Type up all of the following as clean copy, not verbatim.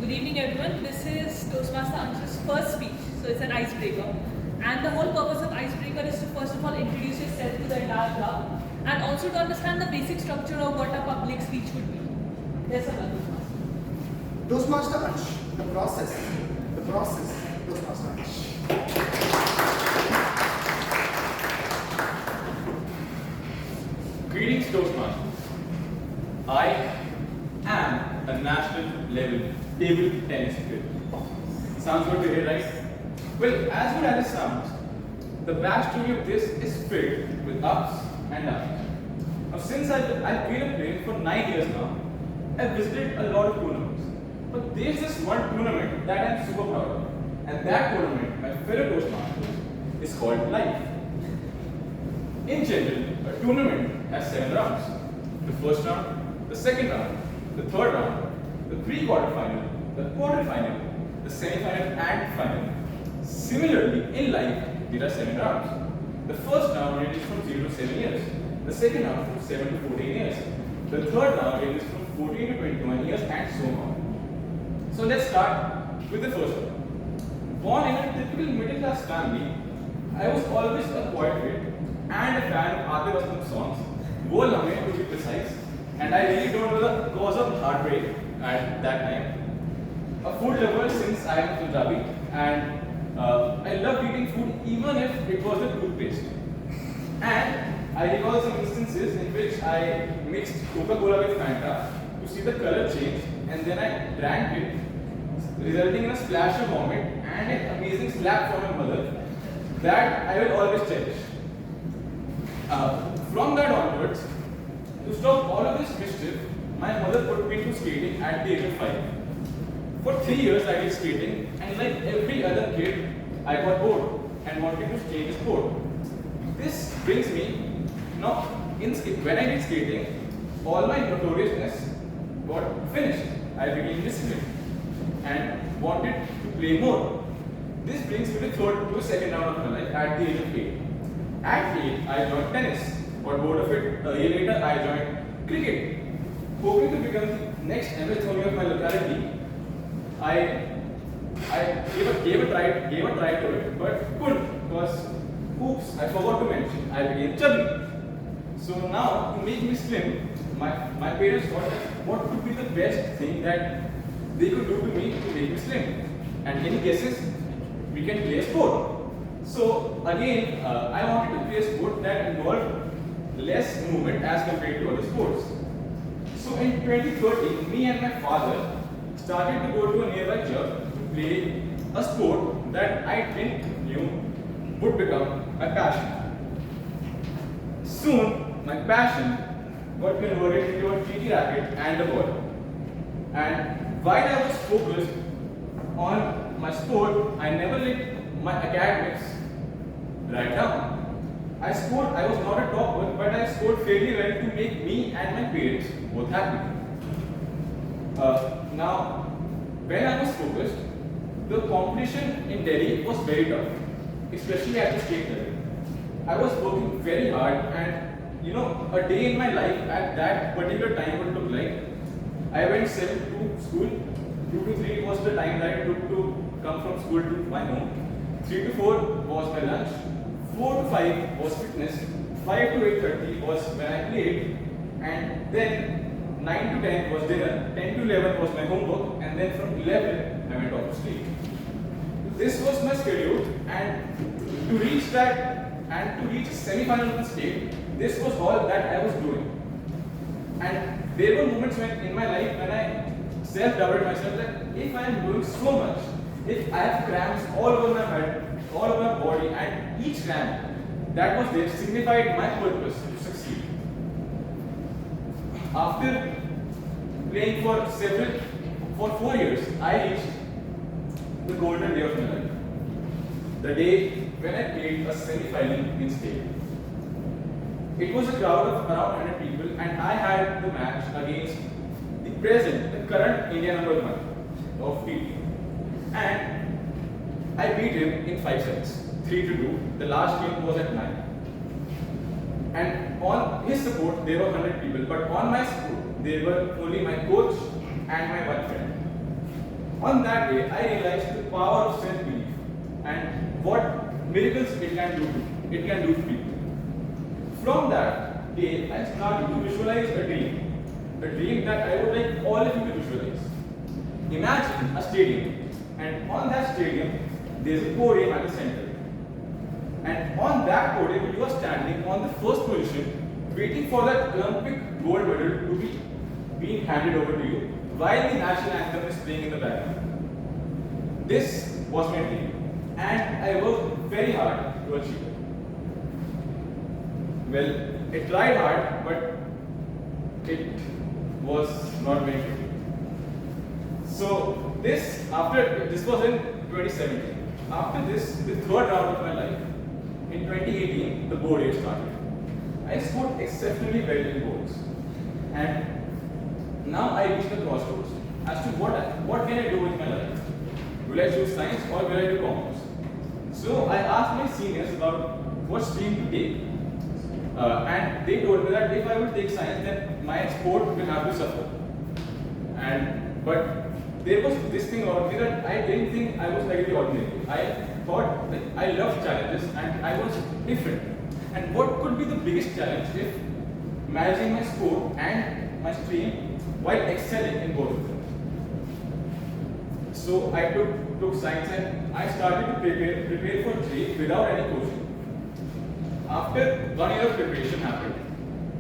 Good evening, everyone. This is Toastmaster Anshu's first speech, so it's an icebreaker. And the whole purpose of icebreaker is to first of all introduce yourself to the entire crowd and also to understand the basic structure of what a public speech would be. Yes, sir. Toastmaster Ansh, the process, Toastmaster Ansh. Greetings, Toastmasters. I am a national level table tennis player. Sounds good to hear, right? Well, as good as it sounds, the backstory of this is filled with ups and downs. Now, since I've been a player for 9 years now, I've visited a lot of tournaments. But there's this one tournament that I'm super proud of. And that tournament, my fellow Toastmasters, is called Life. In general, a tournament has 7 rounds. The first round, the second round, the third round, the pre-quarter final, the quarter final, the semi-final and final. Similarly, in life, there are 7 rounds. The first round ranges from 0 to 7 years. The second round from 7 to 14 years. The third round ranges from 14 to 21 years and so on. So let's start with the first one. Born in a typical middle class family, I was always a poet and a fan of Atif Aslam's songs, Wo Lamhe to be precise, and I really don't know the cause of heartbreak at that time. A food lover since I am Punjabi, and I loved eating food even if it was a toothpaste. And I recall some instances in which I mixed Coca-Cola with Fanta to see the color change, and then I drank it, resulting in a splash of vomit and an amazing slap from my mother that I will always cherish. From that onwards, to stop all of this mischief, my mother put me to skating at the age of 5. For 3 years I did skating, and like every other kid, I got bored and wanted to stay in sport. This brings me, now, when I did skating, all my notoriousness got finished. I became disciplined and wanted to play more. This brings me to the second round of my life at the age of 8. At 8, I joined tennis. Got bored of it. A year later, I joined cricket. Hoping to become the next MS Dhoni of my locality, I gave a try to it, but couldn't because, oops, I forgot to mention, I became chubby. So now, to make me slim, my parents thought that what would be the best thing that they could do to me to make me slim. And any guesses? We can play a sport. So again, I wanted to play a sport that involved less movement as compared to other sports. So in 2013, me and my father started to go to a nearby church to play a sport that I didn't knew would become my passion. Soon, my passion got converted into a TT racket and a ball. And while I was focused on my sport, I never let my academics drag down. I was not a topper, but I scored fairly well to make me and my parents both happy. Now, when I was focused, the competition in Delhi was very tough, especially at the state level. I was working very hard, and a day in my life at that particular time would look like I went 7 to school, 2 to 3 was the time that I took to come from school to my home, 3 to 4 was my lunch, 4 to 5 was fitness, 5 to 8:30 was when I played, and then 9 to 10 was dinner, 10 to 11 was my homework, and then from 11 I went off to sleep. This was my schedule, and to reach a semi-final of the state, this was all that I was doing. And there were moments in my life when I self-doubted myself that if I am doing so much, if I have cramps all over my head, all over my body, and each cramp that was there signified my purpose to succeed. After playing for 4 years, I reached the golden day of my life. The day when I played a semi-final in state. It was a crowd of around 100 people, and I had the match against the current India number 1 of TT. And I beat him in 5 sets, 3 to 2. The last game was at 9. And on his support, there were 100 people, but on my support, there were only my coach and my one friend. On that day, I realized the power of self-belief and what miracles it can do to people. From that day, I started to visualize a dream that I would like all of you to visualize. Imagine a stadium, and on that stadium, there's a podium at the center. And on that podium, you are standing on the first position, waiting for that Olympic gold medal to be being handed over to you, while the national anthem is playing in the background. This was my dream, and I worked very hard to achieve it. Well, I tried hard, but it was not very good. So this was in 2017. After this, the third round of my life, in 2018, the board year started. I scored exceptionally well in boards, and now I reached the crossroads as to what can I do with my life. Will I choose science or will I do commerce? So I asked my seniors about what stream to take, and they told me that if I would take science, then my sport will have to suffer. But there was this thing about me that I didn't think I was like the ordinary. I thought that I loved challenges and I was different. And what could be the biggest challenge if managing my sport and my stream while excelling in both of them? So I took science and I started to prepare for JEE without any coaching. After 1 year of preparation happened,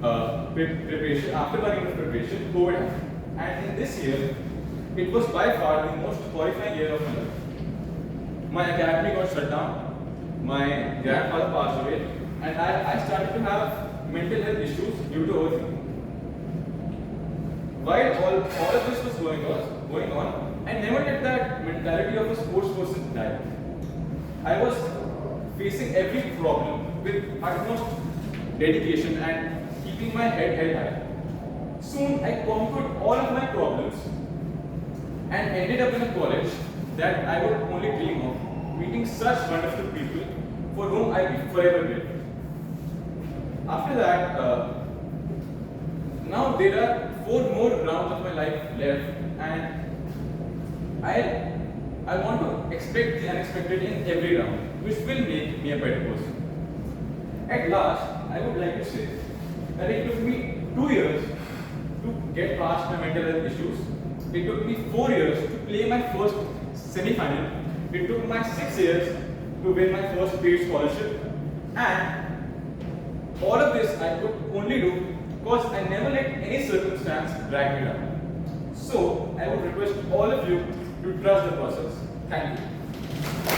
after 1 year of preparation, COVID happened. And in this year, it was by far the most horrifying year of my life. My academy got shut down, my grandfather passed away, and I started to have mental health issues due to overthinking. While all of this was going on, I never let that mentality of a sports person die. I was facing every problem with utmost dedication and keeping my head held high. Soon I conquered all of my problems and ended up in a college that I would only dream of, meeting such wonderful people for whom I'll be forever grateful. After that, now there are 4 more rounds of my life left, and I want to expect the unexpected in every round, which will make me a better person. At last, I would like to say that it took me 2 years to get past my mental health issues. It took me 4 years to play my first semi-final. It took my 6 years to win my first paid scholarship. And all of this I could only do because I never let any circumstance drag me down. So I would request all of you to trust the process. Thank you.